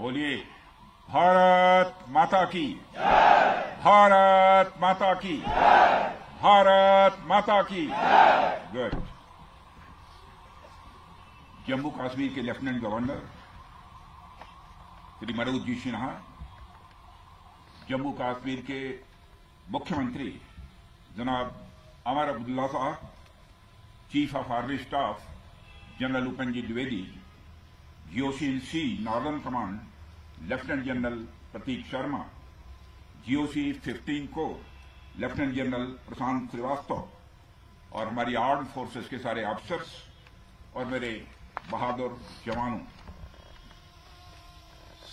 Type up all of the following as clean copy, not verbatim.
बोलिए भारत माता की, भारत माता की, भारत माता की। गुड। जम्मू कश्मीर के लेफ्टिनेंट गवर्नर श्री मनोज जी सिन्हा, जम्मू कश्मीर के मुख्यमंत्री जनाब अमर अब्दुल्ला साहब, chief of army staff general Upendra ji Dwivedi, GOC-in-C northern command lieutenant general Prateek Sharma, GOC-15 को लेफ्टिनेंट जनरल प्रशांत श्रीवास्तव और हमारी आर्म्ड फोर्सेस के सारे ऑफिसर्स और मेरे बहादुर जवानों,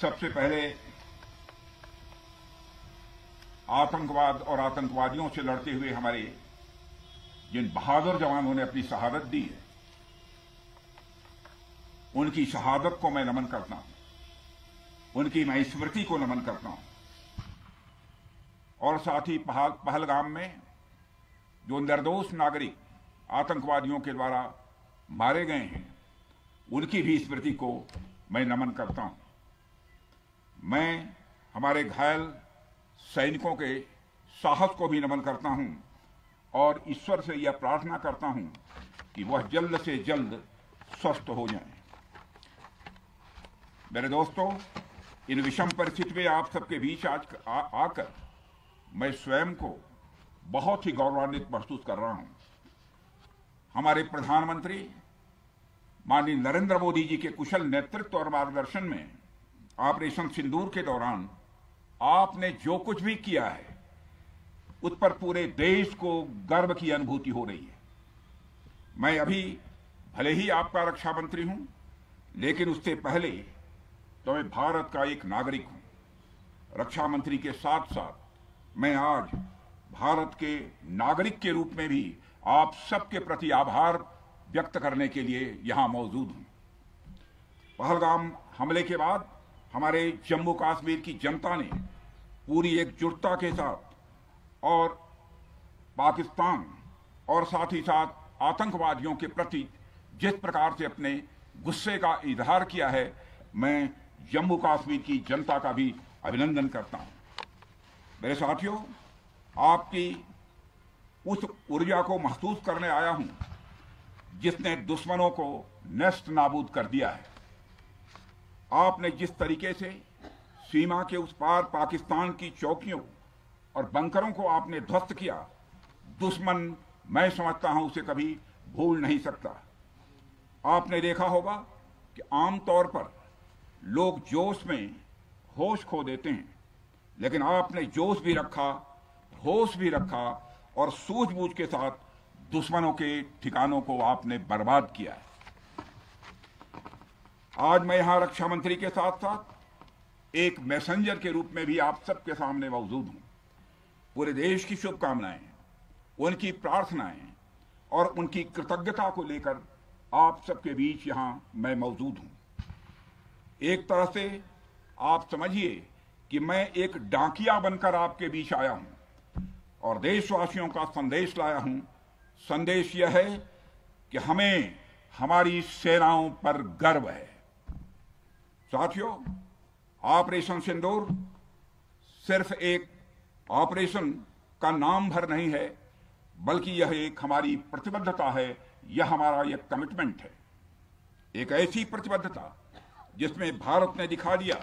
सबसे पहले आतंकवाद और आतंकवादियों से लड़ते हुए हमारे जिन बहादुर जवानों ने अपनी शहादत दी है, उनकी शहादत को मैं नमन करता हूं, उनकी मैं स्मृति को नमन करता हूं। और साथ ही पहलगाम में जो निर्दोष नागरिक आतंकवादियों के द्वारा मारे गए हैं, उनकी भी स्मृति को मैं नमन करता हूं। मैं हमारे घायल सैनिकों के साहस को भी नमन करता हूं और ईश्वर से यह प्रार्थना करता हूं कि वह जल्द से जल्द स्वस्थ हो जाएं। मेरे दोस्तों, इन विषम परिस्थिति में आप सबके बीच आज आकर मैं स्वयं को बहुत ही गौरवान्वित महसूस कर रहा हूं। हमारे प्रधानमंत्री माननीय नरेंद्र मोदी जी के कुशल नेतृत्व और मार्गदर्शन में ऑपरेशन सिंदूर के दौरान आपने जो कुछ भी किया है, उस पर पूरे देश को गर्व की अनुभूति हो रही है। मैं अभी भले ही आपका रक्षा मंत्री हूं, लेकिन उससे पहले तो मैं भारत का एक नागरिक हूं। रक्षा मंत्री के साथ साथ मैं आज भारत के नागरिक के रूप में भी आप सबके प्रति आभार व्यक्त करने के लिए यहां मौजूद हूं। पहलगाम हमले के बाद हमारे जम्मू कश्मीर की जनता ने पूरी एकजुटता के साथ और पाकिस्तान और साथ ही साथ आतंकवादियों के प्रति जिस प्रकार से अपने गुस्से का इजहार किया है, मैं जम्मू कश्मीर की जनता का भी अभिनंदन करता हूं। मेरे साथियों, आपकी उस ऊर्जा को महसूस करने आया हूं जिसने दुश्मनों को नष्ट नाबूद कर दिया है। आपने जिस तरीके से सीमा के उस पार पाकिस्तान की चौकियों और बंकरों को आपने ध्वस्त किया, दुश्मन मैं समझता हूं उसे कभी भूल नहीं सकता। आपने देखा होगा कि आमतौर पर लोग जोश में होश खो देते हैं, लेकिन आपने जोश भी रखा, होश भी रखा और सूझबूझ के साथ दुश्मनों के ठिकानों को आपने बर्बाद किया है। आज मैं यहां रक्षा मंत्री के साथ साथ एक मैसेंजर के रूप में भी आप सबके सामने मौजूद हूं। पूरे देश की शुभकामनाएं, उनकी प्रार्थनाएं और उनकी कृतज्ञता को लेकर आप सबके बीच यहां मैं मौजूद हूं। एक तरह से आप समझिए कि मैं एक डाकिया बनकर आपके बीच आया हूं और देशवासियों का संदेश लाया हूं। संदेश यह है कि हमें हमारी सेनाओं पर गर्व है। साथियों, ऑपरेशन सिंदूर सिर्फ एक ऑपरेशन का नाम भर नहीं है, बल्कि यह एक हमारी प्रतिबद्धता है, यह हमारा एक कमिटमेंट है। एक ऐसी प्रतिबद्धता जिसमें भारत ने दिखा दिया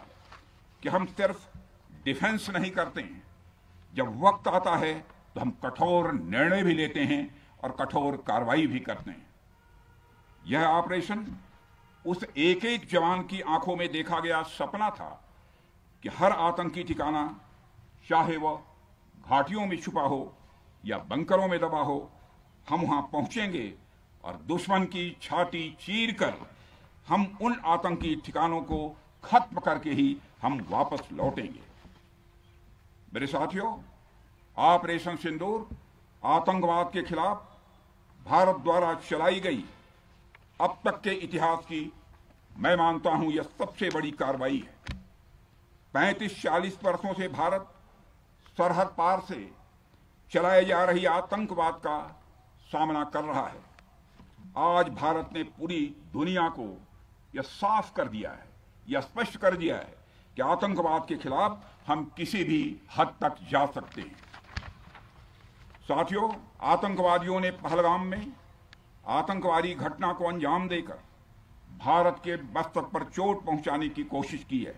कि हम सिर्फ डिफेंस नहीं करते हैं, जब वक्त आता है तो हम कठोर निर्णय भी लेते हैं और कठोर कार्रवाई भी करते हैं। यह ऑपरेशन उस एक एक जवान की आंखों में देखा गया सपना था कि हर आतंकी ठिकाना, चाहे वह घाटियों में छुपा हो या बंकरों में दबा हो, हम वहां पहुंचेंगे और दुश्मन की छाती चीर कर हम उन आतंकी ठिकानों को खत्म करके ही हम वापस लौटेंगे। मेरे साथियों, ऑपरेशन सिंदूर आतंकवाद के खिलाफ भारत द्वारा चलाई गई अब तक के इतिहास की, मैं मानता हूं, यह सबसे बड़ी कार्रवाई है। 35-40 वर्षों से भारत सरहद पार से चलाए जा रही आतंकवाद का सामना कर रहा है। आज भारत ने पूरी दुनिया को यह साफ कर दिया है, यह स्पष्ट कर दिया है कि आतंकवाद के खिलाफ हम किसी भी हद तक जा सकते हैं। साथियों, आतंकवादियों ने पहलगाम में आतंकवादी घटना को अंजाम देकर भारत के मस्तक पर चोट पहुंचाने की कोशिश की है।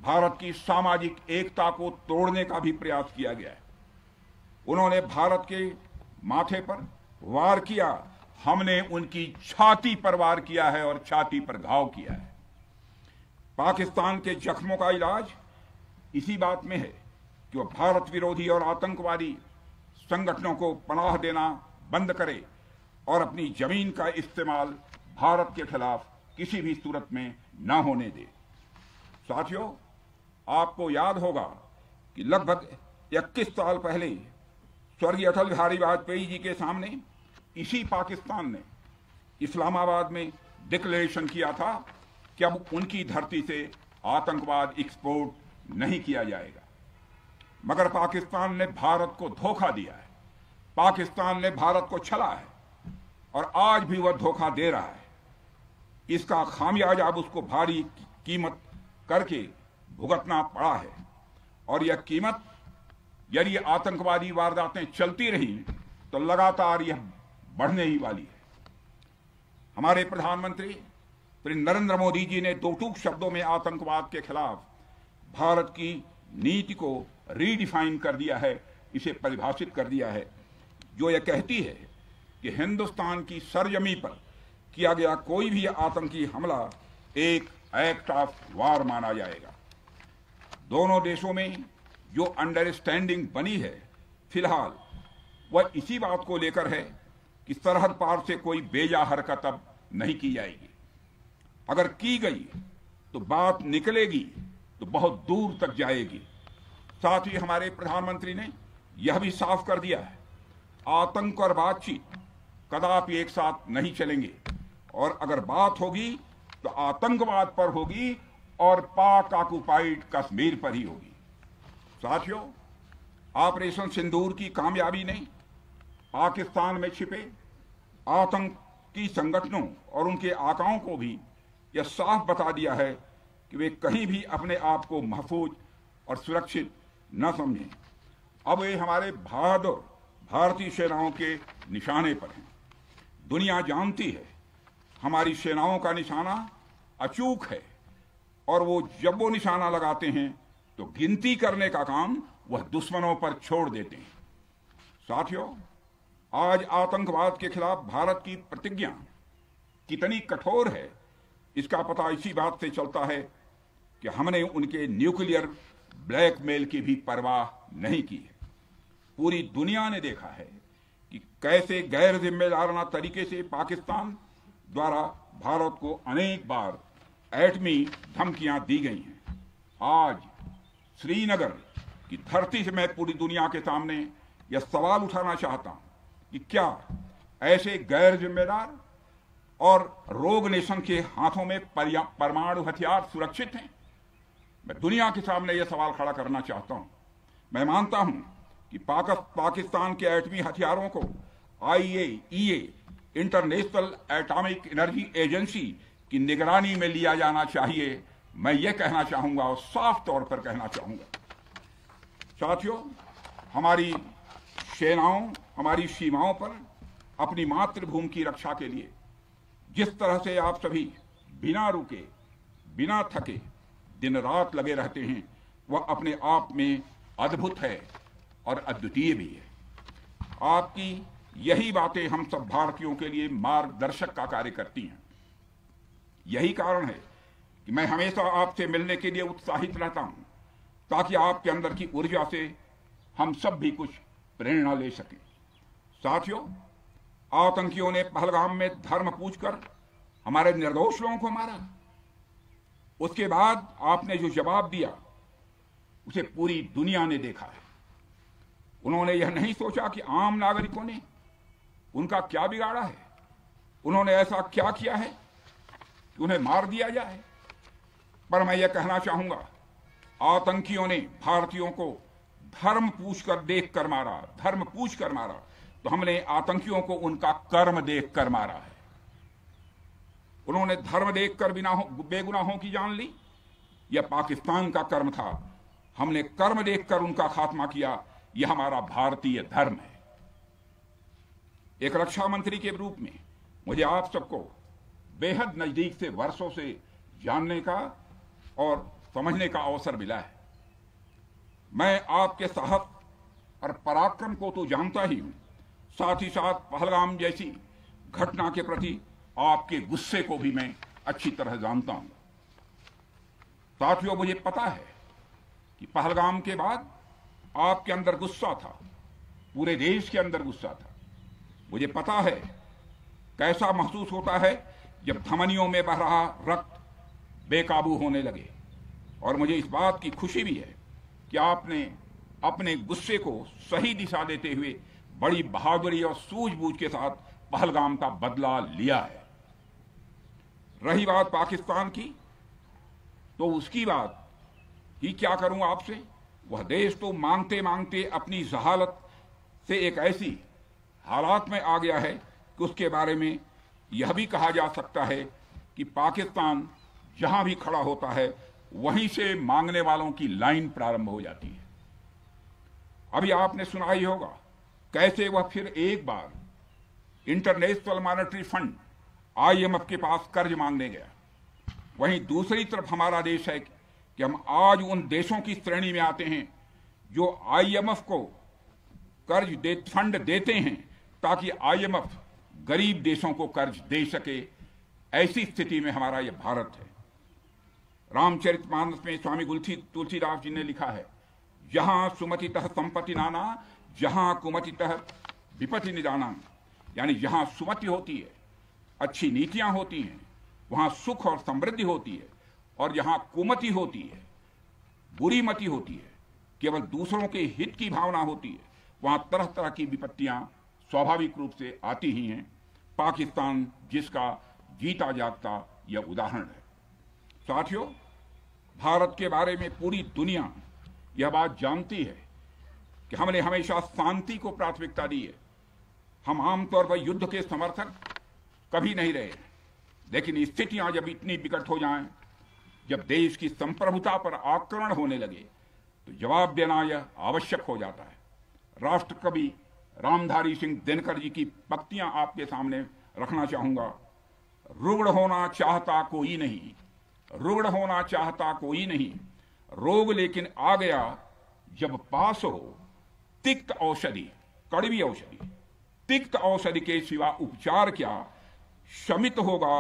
भारत की सामाजिक एकता को तोड़ने का भी प्रयास किया गया है। उन्होंने भारत के माथे पर वार किया, हमने उनकी छाती पर वार किया है और छाती पर घाव किया है। पाकिस्तान के जख्मों का इलाज इसी बात में है कि वह भारत विरोधी और आतंकवादी संगठनों को पनाह देना बंद करे और अपनी जमीन का इस्तेमाल भारत के खिलाफ किसी भी सूरत में न होने दे। साथियों, आपको याद होगा कि लगभग 21 साल पहले स्वर्गीय अटल बिहारी वाजपेयी जी के सामने इसी पाकिस्तान ने इस्लामाबाद में डिक्लेरेशन किया था कि अब उनकी धरती से आतंकवाद एक्सपोर्ट नहीं किया जाएगा। मगर पाकिस्तान ने भारत को धोखा दिया है, पाकिस्तान ने भारत को छला है और आज भी वह धोखा दे रहा है। इसका खामियाजा अब उसको भारी कीमत करके भुगतना पड़ा है और यह कीमत, यदि आतंकवादी वारदातें चलती रही तो लगातार यह बढ़ने ही वाली है। हमारे प्रधानमंत्री श्री नरेंद्र मोदी जी ने दो टूक शब्दों में आतंकवाद के खिलाफ भारत की नीति को रीडिफाइन कर दिया है, इसे परिभाषित कर दिया है, जो यह कहती है कि हिंदुस्तान की सरजमी पर किया गया कोई भी आतंकी हमला एक एक्ट ऑफ वार माना जाएगा। दोनों देशों में जो अंडरस्टैंडिंग बनी है फिलहाल वह इसी बात को लेकर है कि सरहद पार से कोई बेजा हरकत अब नहीं की जाएगी। अगर की गई तो बात निकलेगी तो बहुत दूर तक जाएगी। साथ ही हमारे प्रधानमंत्री ने यह भी साफ कर दिया है, आतंक और बातचीत कदापि एक साथ नहीं चलेंगे और अगर बात होगी तो आतंकवाद पर होगी और पाक ऑक्युपाइड कश्मीर पर ही होगी। साथियों, ऑपरेशन सिंदूर की कामयाबी ने पाकिस्तान में छिपे आतंकी संगठनों और उनके आकाओं को भी यह साफ बता दिया है कि वे कहीं भी अपने आप को महफूज और सुरक्षित न समझें। अब वे हमारे बहादुर भारतीय सेनाओं के निशाने पर हैं। दुनिया जानती है हमारी सेनाओं का निशाना अचूक है और जब वो निशाना लगाते हैं तो गिनती करने का काम वह दुश्मनों पर छोड़ देते हैं। साथियों, आज आतंकवाद के खिलाफ भारत की प्रतिज्ञा कितनी कठोर है इसका पता इसी बात से चलता है कि हमने उनके न्यूक्लियर ब्लैकमेल की भी परवाह नहीं की है। पूरी दुनिया ने देखा है कि कैसे गैर जिम्मेदाराना तरीके से पाकिस्तान द्वारा भारत को अनेक बार एटमी धमकियां दी गई हैं। आज श्रीनगर की धरती से मैं पूरी दुनिया के सामने यह सवाल उठाना चाहता हूं कि क्या ऐसे गैर जिम्मेदार और रोग नेशन के हाथों में परमाणु हथियार सुरक्षित हैं? मैं दुनिया के सामने यह सवाल खड़ा करना चाहता हूं। मैं मानता हूं कि पाकिस्तान के एटमी हथियारों को IAEA international atomic energy agency की निगरानी में लिया जाना चाहिए। मैं ये कहना चाहूंगा और साफ तौर पर कहना चाहूंगा। साथियों, हमारी सेनाओं हमारी सीमाओं पर अपनी मातृभूमि की रक्षा के लिए जिस तरह से आप सभी बिना रुके बिना थके दिन रात लगे रहते हैं वह अपने आप में अद्भुत है और अद्वितीय भी है। आपकी यही बातें हम सब भारतीयों के लिए मार्गदर्शक का कार्य करती हैं। यही कारण है कि मैं हमेशा आपसे मिलने के लिए उत्साहित रहता हूं ताकि आपके अंदर की ऊर्जा से हम सब भी कुछ प्रेरणा ले सकें। साथियों, आतंकियों ने पहलगाम में धर्म पूछकर हमारे निर्दोष लोगों को मारा। उसके बाद आपने जो जवाब दिया उसे पूरी दुनिया ने देखा है। उन्होंने यह नहीं सोचा कि आम नागरिकों ने उनका क्या बिगाड़ा है, उन्होंने ऐसा क्या किया है कि उन्हें मार दिया जाए। पर मैं यह कहना चाहूंगा, आतंकियों ने भारतीयों को धर्म पूछकर देखकर मारा, धर्म पूछकर मारा, तो हमने आतंकियों को उनका कर्म देखकर मारा है। उन्होंने धर्म देखकर बेगुनाहों की जान ली, यह पाकिस्तान का कर्म था। हमने कर्म देखकर उनका खात्मा किया। यह हमारा भारतीय धर्म है। एक रक्षा मंत्री के रूप में मुझे आप सबको बेहद नजदीक से वर्षों से जानने का और समझने का अवसर मिला है। मैं आपके साहस और पराक्रम को तो जानता ही हूं, साथ ही साथ पहलगाम जैसी घटना के प्रति आपके गुस्से को भी मैं अच्छी तरह जानता हूं। साथियों, मुझे पता है कि पहलगाम के बाद आपके अंदर गुस्सा था, पूरे देश के अंदर गुस्सा था। मुझे पता है कैसा महसूस होता है जब धमनियों में बह रहा रक्त बेकाबू होने लगे। और मुझे इस बात की खुशी भी है कि आपने अपने गुस्से को सही दिशा देते हुए बड़ी बहादुरी और सूझबूझ के साथ पहलगाम का बदला लिया है। रही बात पाकिस्तान की, तो उसकी बात ही क्या करूं आपसे। वह देश तो मांगते मांगते अपनी जहालत से एक ऐसी हालात में आ गया है कि उसके बारे में यह भी कहा जा सकता है कि पाकिस्तान जहां भी खड़ा होता है वहीं से मांगने वालों की लाइन प्रारंभ हो जाती है। अभी आपने सुना ही होगा कैसे वह फिर एक बार इंटरनेशनल मॉनेटरी फंड IMF के पास कर्ज मांगने गया। वहीं दूसरी तरफ हमारा देश है कि हम आज उन देशों की श्रेणी में आते हैं जो IMF को फंड देते हैं ताकि IMF गरीब देशों को कर्ज दे सके। ऐसी स्थिति में हमारा यह भारत है। रामचरितमानस में स्वामी तुलसीदास जी ने लिखा है, जहां सुमतितः संपत्ति नाना, जहां कुमतितः विपत्ति निदाना। यानी जहां सुमति होती है, अच्छी नीतियां होती हैं, वहां सुख और समृद्धि होती है, और जहां कुमति होती है, बुरी मति होती है, केवल दूसरों के हित की भावना होती है, वहां तरह तरह की विपत्तियां स्वाभाविक रूप से आती ही हैं। पाकिस्तान जिसका जीता जागता यह उदाहरण है। साथियों, भारत के बारे में पूरी दुनिया यह बात जानती है कि हमने हमेशा शांति को प्राथमिकता दी है। हम आमतौर पर युद्ध के समर्थक कभी नहीं रहे, लेकिन स्थितियां जब इतनी विकट हो जाएं, जब देश की संप्रभुता पर आक्रमण होने लगे, तो जवाब देना यह आवश्यक हो जाता है। राष्ट्रकवि रामधारी सिंह दिनकर जी की पंक्तियां आपके सामने रखना चाहूंगा। रुग्ण होना चाहता कोई नहीं, रुग्ण होना चाहता कोई नहीं, रोग लेकिन आ गया जब पास हो तिक्त औषधि, कड़वी औषधि। तिक्त औषधि के सिवा उपचार क्या, शमित होगा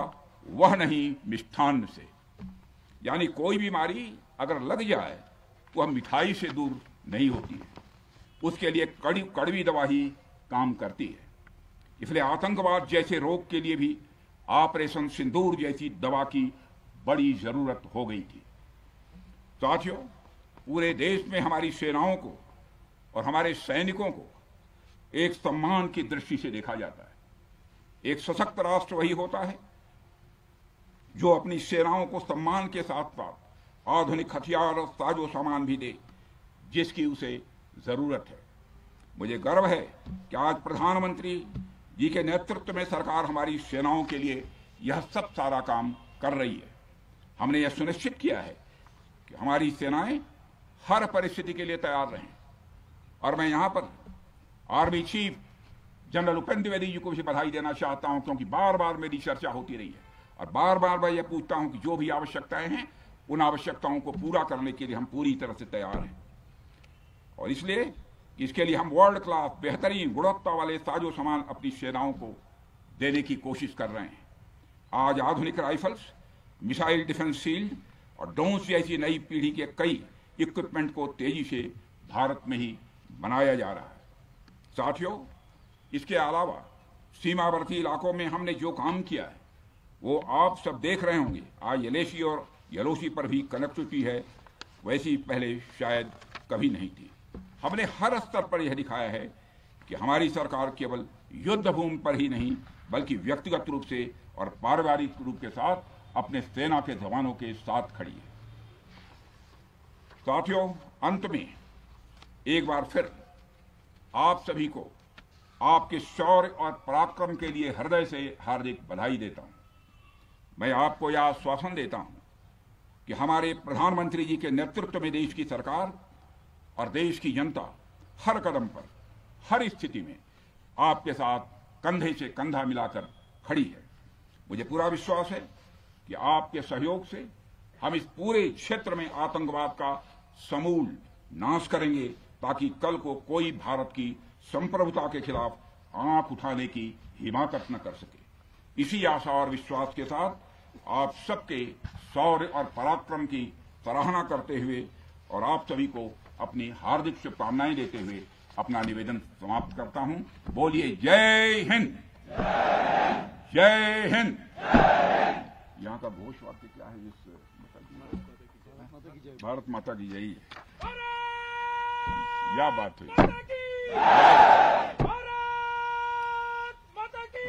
वह नहीं मिष्ठान्न से। यानी कोई बीमारी अगर लग जाए तो वह मिठाई से दूर नहीं होती है, उसके लिए कड़वी दवा ही काम करती है। इसलिए आतंकवाद जैसे रोग के लिए भी ऑपरेशन सिंदूर जैसी दवा की बड़ी जरूरत हो गई थी। साथियों, पूरे देश में हमारी सेनाओं को और हमारे सैनिकों को एक सम्मान की दृष्टि से देखा जाता है। एक सशक्त राष्ट्र वही होता है जो अपनी सेनाओं को सम्मान के साथ साथ आधुनिक हथियार और साजो सामान भी दे जिसकी उसे जरूरत है। मुझे गर्व है कि आज प्रधानमंत्री जी के नेतृत्व में सरकार हमारी सेनाओं के लिए यह सब सारा काम कर रही है। हमने यह सुनिश्चित किया है कि हमारी सेनाएं हर परिस्थिति के लिए तैयार रहें। और मैं यहां पर army chief general Upendra Dwivedi ji को भी बधाई देना चाहता हूं, क्योंकि बार बार मेरी चर्चा होती रही है और बार बार मैं यह पूछता हूं कि जो भी आवश्यकताएं हैं उन आवश्यकताओं को पूरा करने के लिए हम पूरी तरह से तैयार हैं। और इसलिए इसके लिए हम वर्ल्ड क्लास बेहतरीन गुणवत्ता वाले साजो सामान अपनी सेनाओं को देने की कोशिश कर रहे हैं। आज आधुनिक राइफल्स, मिसाइल डिफेंस शील्ड और ड्रोन्स जैसी नई पीढ़ी के कई इक्विपमेंट को तेजी से भारत में ही बनाया जा रहा है। साथियों, इसके अलावा सीमावर्ती इलाकों में हमने जो काम किया है वो आप सब देख रहे होंगे। आज एलएसी और एलओसी पर भी कनेक्टिविटी है, वैसी पहले शायद कभी नहीं थी। हमने हर स्तर पर यह दिखाया है कि हमारी सरकार केवल युद्ध भूमि पर ही नहीं बल्कि व्यक्तिगत रूप से और पारिवारिक रूप के साथ अपने सेना के जवानों के साथ खड़ी है। साथियों, अंत में एक बार फिर आप सभी को आपके शौर्य और पराक्रम के लिए हृदय से हार्दिक बधाई देता हूं। मैं आपको यह आश्वासन देता हूं कि हमारे प्रधानमंत्री जी के नेतृत्व में देश की सरकार और देश की जनता हर कदम पर, हर स्थिति में आपके साथ कंधे से कंधा मिलाकर खड़ी है। मुझे पूरा विश्वास है कि आपके सहयोग से हम इस पूरे क्षेत्र में आतंकवाद का समूल नाश करेंगे, ताकि कल को कोई भारत की संप्रभुता के खिलाफ आंख उठाने की हिमाकत न कर सके। इसी आशा और विश्वास के साथ आप सबके शौर्य और पराक्रम की सराहना करते हुए और आप सभी को अपनी हार्दिक शुभकामनाएं देते हुए अपना निवेदन समाप्त करता हूं। बोलिए जय हिंद, जय हिंद। यहाँ का घोष वाक्य क्या है? इस भारत माता की जय। क्या बात है। भारत माता की